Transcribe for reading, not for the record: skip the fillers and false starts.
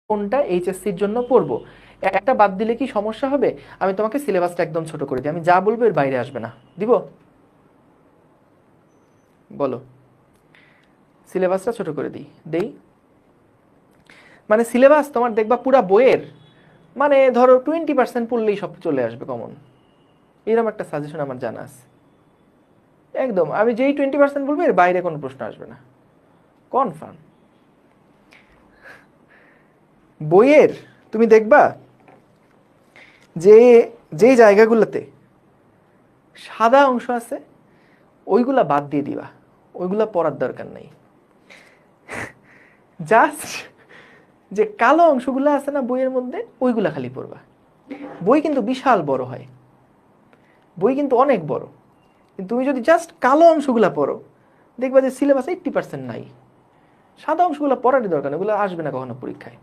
কোনটা এইচএসসির জন্য পড়বো, একটা বাদ দিলে কি সমস্যা হবে? আমি তোমাকে সিলেবাসটা একদম ছোট করে দিই, আমি যা বলবো এর বাইরে আসবে না, দিব? বলো, সিলেবাসটা ছোট করে দিই, দেই? মানে সিলেবাস তোমার দেখবা পুরা বইয়ের মানে ধরো 20% পড়লেই সব চলে আসবে কমন, এরকম একটা সাজেশন আমার জানা আছে। একদম আমি যেই 20% বলবো এর বাইরে কোনো প্রশ্ন আসবে না, কনফার্ম। বইয়ের তুমি দেখবা যে যেই জায়গাগুলোতে সাদা অংশ আছে ওইগুলা বাদ দিয়ে দিবা, ওইগুলা পড়ার দরকার নাই। জাস্ট যে কালো অংশগুলো আছে না বইয়ের মধ্যে ওইগুলা খালি পড়বা। বই কিন্তু বিশাল বড় হয়, বই কিন্তু অনেক বড়, কিন্তু তুমি যদি জাস্ট কালো অংশগুলা পড়ো দেখবা যে সিলেবাস 80% নাই, সাদা অংশগুলো পড়ারই দরকার নেই, ওগুলো আসবে না কখনো পরীক্ষায়।